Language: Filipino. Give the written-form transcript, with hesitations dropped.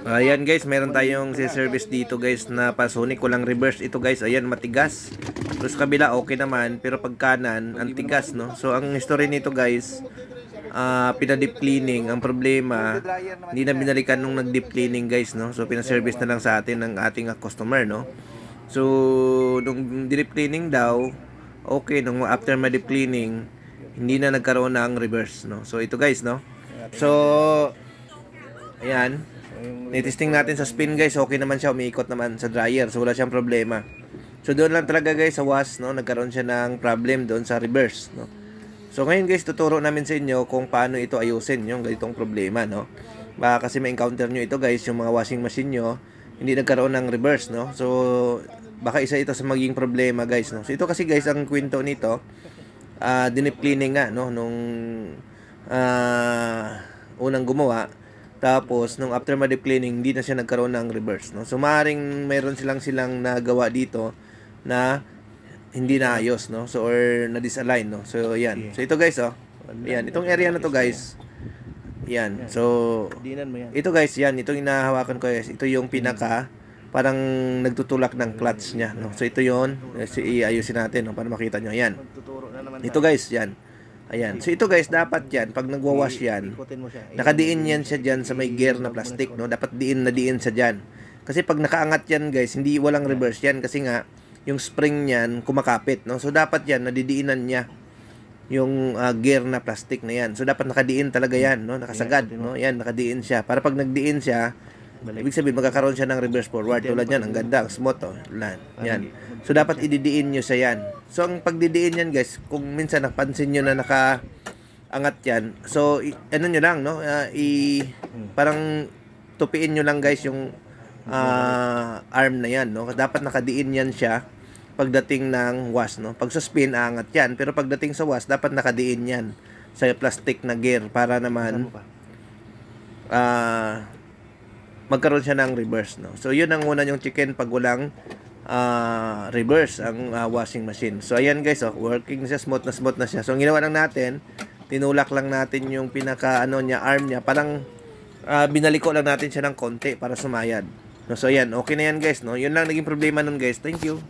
Ayan guys, meron tayong si-service dito guys na Pasonic, walang reverse ito guys. Ayan, matigas. Terus kabila okay naman, pero pag kanan ang tigas, no. So ang history nito guys, pina-deep cleaning. Ang problema, hindi na binalikan nung nag-deep cleaning guys, no. So pina-service na lang sa atin ng ating customer, no. So nung deep cleaning daw, okay, nung after ma-deep cleaning, hindi na nagkaroon ng reverse, no. So ito guys, no. So ayan, nitesting natin sa spin guys, okay naman siya, umiikot naman sa dryer, so wala siyang problema. So doon lang talaga guys sa wash, no, nagkaroon siya ng problem doon sa reverse, no. So ngayon guys, tuturo namin sa inyo kung paano ito ayusin yung ganitong problema, no. Baka kasi ma-encounter nyo ito guys, yung mga washing machine nyo hindi nagkaroon ng reverse, no. So baka isa ito sa maging problema guys, no. So ito kasi guys, ang kwento nito, dinip cleaning nga, no, nung unang gumawa. Tapos, nung after ma-deep cleaning, hindi na siya nagkaroon ng reverse, no? So, maaaring mayroon silang nagawa dito na hindi naayos, no? So, or na-disalign, no? So, yan. So, ito guys, oh. Yan. Itong area na to guys. Yan. So, ito guys, yan. Itong inahawakan ko guys. Ito yung pinaka, parang nagtutulak ng clutch niya, no? So, ito yun. Iayusin natin, no? Para makita nyo. Yan. Ito guys, yan. Ayan. So ito guys, dapat yan, pag nagwawash yan, nakadiin yan siya dyan sa may gear na plastic, no? Dapat diin na diin siya dyan. Kasi pag nakaangat yan guys, hindi walang reverse yan. Kasi nga, yung spring niyan kumakapit, no? So dapat yan, nadidiinan niya yung gear na plastic na yan. So dapat nakadiin talaga yan, no? Nakasagad, no? Yan, nakadiin siya. Para pag nagdiin siya, ibig sabihin, magkakaroon siya ng reverse forward. Tulad yan, ang ganda, ang smooth, oh. Yan. So, dapat ididiin nyo sa yan. So, ang pagdidiin yan, guys, kung minsan napansin nyo na nakaangat yan, so, ano nyo lang, no? Parang tupiin nyo lang, guys, yung arm na yan, no? Dapat nakadiin yan siya pagdating ng wash, no? Pag sa spin, aangat yan. Pero pagdating sa wash, dapat nakadiin yan sa plastic na gear para naman magkaroon siya ng reverse, no? So, yun ang una yung chicken pag walang reverse ang washing machine. So, ayan guys, oh, working siya, smooth na siya. So, ang ginawa lang natin, tinulak lang natin yung pinaka, niya, arm niya. Parang, binaliko lang natin siya ng konti para sumayad. No? So, ayan, okay na yan guys, no? Yun lang naging problema nun guys. Thank you.